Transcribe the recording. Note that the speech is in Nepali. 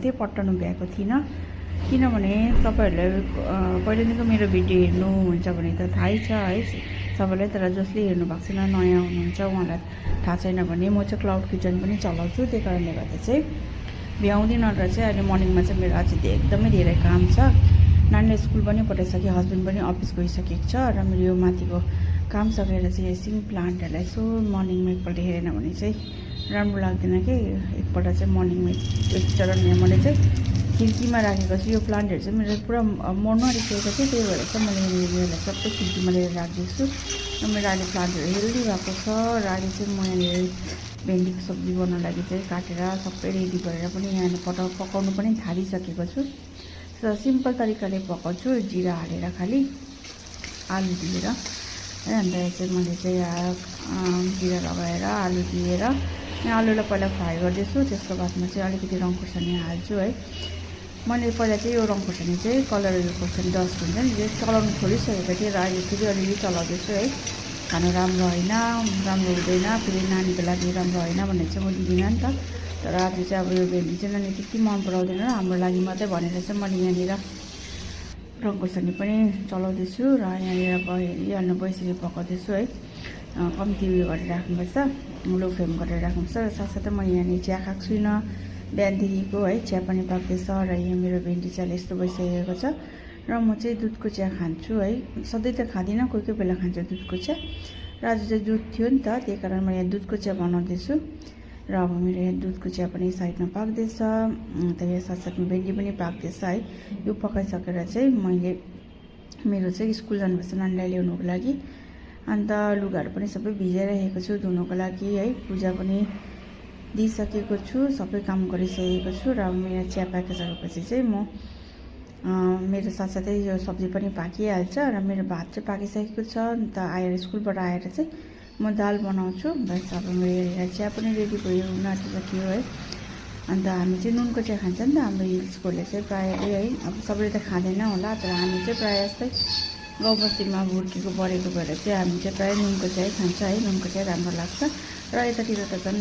थिएँ, पट्टाउनु भ्याएको थिइनँ। किनभने तपाईँहरूलाई पहिल्यैदेखिको मेरो भिडियो हेर्नुहुन्छ भने त थाहै छ है सबैलाई, तर जसले हेर्नु भएको छैन, नयाँ हुनुहुन्छ उहाँलाई थाहा छैन भने म चाहिँ क्लाउड किचन पनि चलाउँछु। त्यही कारणले गर्दा चाहिँ भ्याउँदिनँ र चाहिँ अहिले मर्निङमा चाहिँ मेरो अझै एकदमै धेरै काम छ। नानीलाई स्कुल पनि पठाइसकेँ, हस्बेन्ड पनि अफिस गइसकेको छ र मेरो यो माथिको काम सकेर चाहिँ सिङ प्लान्टहरूलाई यसो मर्निङमा एकपल्ट हेरेन भने चाहिँ राम्रो लाग्दैन कि। एकपल्ट चाहिँ मर्निङमा तर मैले चाहिँ खिड्कीमा राखेको छु। यो प्लान्टहरू चाहिँ मेरो पुरा मर्नु आँटिसकेको थियो, त्यही भएर चाहिँ मैले यसलाई सबै खिड्कीमा लिएर राखिदिएको छु र मेरो अहिले प्लान्टहरू हेल्दी भएको छ। र अहिले चाहिँ म यहाँनिर भेन्डीको सब्जी बनाउनु लागि चाहिँ काटेर सबै रेडी गरेर पनि यहाँ पकाउनु पनि थालिसकेको छु। र सिम्पल तरिकाले पकाउँछु, जिरा हालेर खालि आलु दिएर है। अन्त चाहिँ मैले चाहिँ जिरा लगाएर आलु दिएर यहाँ आलुलाई पहिला फ्राई गर्दैछु, त्यसको बादमा चाहिँ अलिकति रङ खोर्सानी हाल्छु है। मैले पहिला चाहिँ यो रङ खोर्सानी चाहिँ कलर खोर्सानी डस्ट हुन्छ नि, यो चलाउनु छोडिसकेको थिएँ र अहिले फेरि अलिअलि चलाउँदैछु है। खानु राम्रो होइन, राम्रो हुँदैन, फेरि नानीको लागि राम्रो होइन भनेर चाहिँ म दिँदिनँ नि त। तर आज चाहिँ अब यो भेन्डी चाहिँ नानी त्यति मन पराउँदैन, हाम्रो लागि मात्रै भनेर चाहिँ मैले यहाँनिर रङ खोर्सानी पनि चलाउँदैछु र यहाँनिर हेरिहाल्नु यसरी पकाउँदैछु है। कम्ती उयो गरेर राख्नुपर्छ, लो फ्लेम गरेर राख्नुपर्छ। र साथसाथै म यहाँनिर चिया खाएको छुइनँ बिहानदेखिको है, चिया पनि पाक्दैछ र यहाँ मेरो भेन्डी चाहिँ यस्तो भइसकेको छ। र म चाहिँ दुधको चिया खान्छु है, सधैँ त खाँदिनँ, कोही कोही बेला खान्छु दुधको चिया। र आज चाहिँ दुध थियो नि त, त्यही कारण म यहाँ दुधको चिया बनाउँदैछु। र अब मेरो यहाँ दुधको चिया पनि साइडमा पाक्दैछ, अन्त यहाँ साथसाथमा भेन्डी पनि पाक्दैछ है। यो पकाइसकेर चाहिँ मैले मेरो चाहिँ स्कुल जानुपर्छ नानीलाई ल्याउनुको लागि, अन्त लुगाहरू पनि सबै भिजाइराखेको छु धुनुको लागि है। पूजा पनि दिइसकेको छु, सबै काम गरिसकेको छु। र मेरो चिया पाकिसकेपछि चाहिँ म मेरो साथसाथै यो सब्जी पनि पाकिहाल्छ र मेरो भात चाहिँ पाकिसकेको छ। अन्त आएर स्कुलबाट आएर चाहिँ म दाल बनाउँछु बस। अब मेरो चिया पनि रेडी भयो, हुन आँटिसक्यो है। अन्त हामी चाहिँ नुनको चिया खान्छ नि त हाम्रो हिल्सकोले चाहिँ प्रायःले है। अब सबैले त खाँदैन होला, तर हामी चाहिँ प्रायः जस्तै गाउँ बस्तीमा हुर्केको बढेको भएर चाहिँ हामी चाहिँ प्रायः नुनको चिया खान्छ है। नुनको चिया राम्रो लाग्छ र यतातिर त झन्